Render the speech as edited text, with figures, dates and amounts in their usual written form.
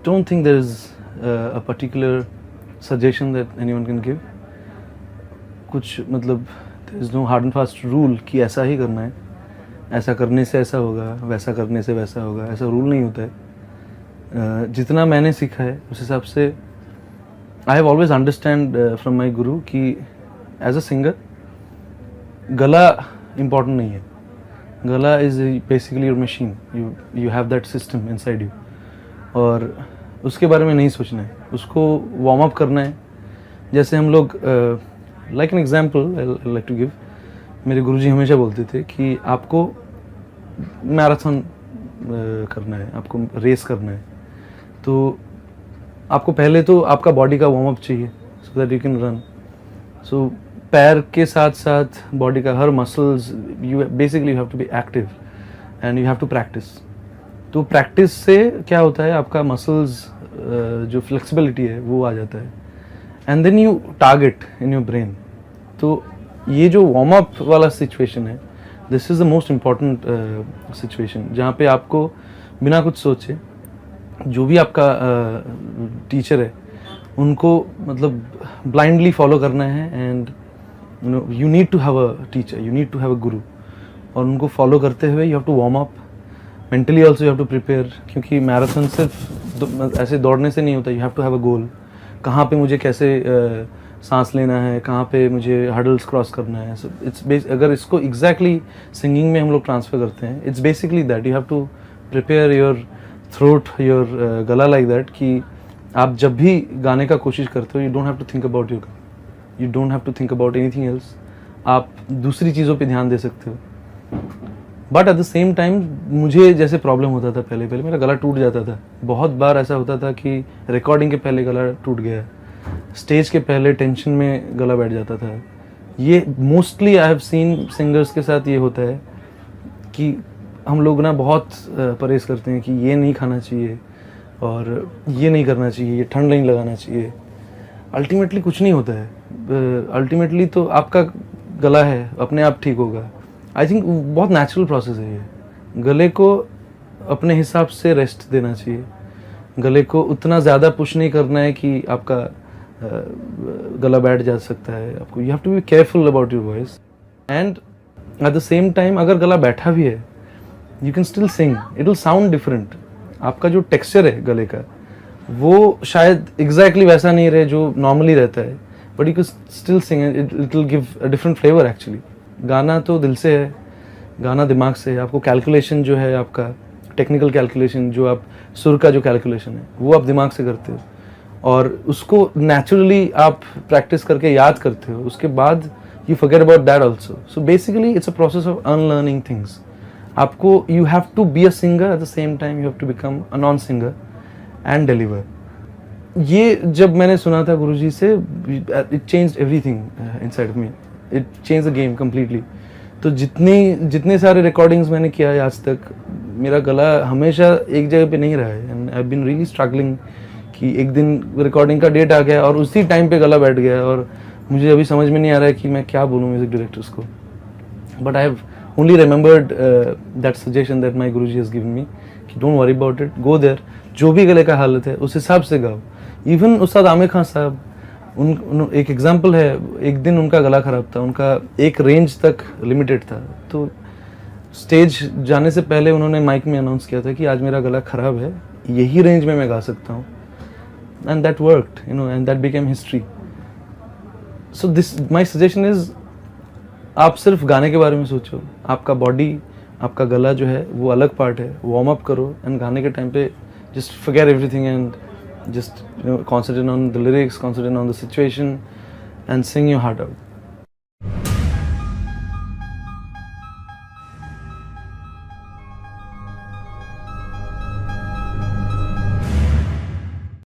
don't think there is a particular suggestion that anyone can give. कुछ मतलब there is no hard and fast rule कि ऐसा ही करना है, ऐसा करने से ऐसा होगा, वैसा करने से वैसा होगा, ऐसा रूल नहीं होता है. जितना मैंने सीखा है उस हिसाब से I have always understand from my guru कि as a singer गला important नहीं है. गला is basically your machine. You have that system inside you. और उसके बारे में नहीं सोचना है, उसको वार्म अप करना है. जैसे हम लोग like an example I like to give, मेरे गुरुजी हमेशा बोलते थे कि आपको मैराथन करना है, आपको रेस करना है, तो आपको पहले तो आपका बॉडी का वार्म अप चाहिए so that you can run. So पैर के साथ साथ बॉडी का हर muscles, you basically you have to be active and you have to practise. तो प्रैक्टिस से क्या होता है, आपका मसल्स जो फ्लेक्सिबिलिटी है वो आ जाता है and then you target in your brain. तो ये जो वार्म अप वाला सिचुएशन है, this is the most important situation जहाँ पे आपको बिना कुछ सोचे जो भी आपका टीचर है उनको मतलब ब्लाइंडली फॉलो करना है. And you need to have a teacher, you need to have a guru, और उनको फॉलो करते हुए you have to warm up. Mentally also you have to prepare, क्योंकि मैराथन सिर्फ ऐसे दौड़ने से नहीं होता. You have to have a goal. कहाँ पे मुझे कैसे सांस लेना है, कहाँ पे मुझे हर्डल्स क्रॉस करना है. So it's अगर इसको exactly सिंगिंग में हम लोग ट्रांसफर करते हैं, it's basically that you have to prepare your throat, your गला like that कि आप जब भी गाने का कोशिश करते हो you don't have to think about your, you don't have to think about anything else. आप दूसरी चीज़ों पे ध्यान दे सकते हो. But at the same time मुझे जैसे प्रॉब्लम होता था, पहले मेरा गला टूट जाता था. बहुत बार ऐसा होता था कि रिकॉर्डिंग के पहले गला टूट गया, स्टेज के पहले टेंशन में गला बैठ जाता था. ये mostly I have seen singers के साथ ये होता है कि हम लोग ना बहुत परहेज़ करते हैं कि ये नहीं खाना चाहिए और ये नहीं करना चाहिए, ये ठंड नहीं लगाना चाहिए. अल्टीमेटली कुछ नहीं होता है. अल्टीमेटली तो आपका गला है, अपने आप ठीक होगा. आई थिंक बहुत नेचुरल प्रोसेस है ये. गले को अपने हिसाब से रेस्ट देना चाहिए. गले को उतना ज़्यादा पुश नहीं करना है कि आपका गला बैठ जा सकता है. आपको you have to be careful about your voice. And at the same time अगर गला बैठा भी है, you can still sing, it will sound different. आपका जो टेक्सचर है गले का वो शायद एग्जैक्टली वैसा नहीं रहे जो नॉर्मली रहता है, but you can still sing, it will give a different flavour actually. गाना तो दिल से है, गाना दिमाग से है. आपको कैलकुलेशन जो है, आपका टेक्निकल कैलकुलेशन, जो आप सुर का जो कैलकुलेशन है वो आप दिमाग से करते हो और उसको नेचुरली आप प्रैक्टिस करके याद करते हो. उसके बाद you forget about that also. So basically it's a process of unlearning things. आपको you have to be a singer, at the same time you have to become a non singer and deliver. ये जब मैंने सुना था गुरुजी से, it changed everything inside of me. It change the game completely. तो जितने सारे रिकॉर्डिंग्स मैंने किया है आज तक, मेरा गला हमेशा एक जगह पे नहीं रहा है. And I have been really struggling कि एक दिन रिकॉर्डिंग का डेट आ गया और उसी टाइम पे गला बैठ गया और मुझे अभी समझ में नहीं आ रहा है कि मैं क्या बोलूँ म्यूजिक डायरेक्टर्स को. But I have only remembered that suggestion that my guruji has given me कि don't worry about it, go there. जो भी गले का हालत है उस हिसाब से गाओ. इवन उस्ताद आमिर खान साहब, एक एग्जाम्पल है. एक दिन उनका गला ख़राब था, उनका एक रेंज तक लिमिटेड था. तो स्टेज जाने से पहले उन्होंने माइक में अनाउंस किया था कि आज मेरा गला ख़राब है, यही रेंज में मैं गा सकता हूँ. And that worked, and that became history. So this my suggestion is, आप सिर्फ गाने के बारे में सोचो. आपका बॉडी, आपका गला जो है वो अलग पार्ट है. वार्म अप करो एंड गाने के टाइम पे just forget everything and just concentrate on the lyrics, concentrate on the situation and sing your heart out.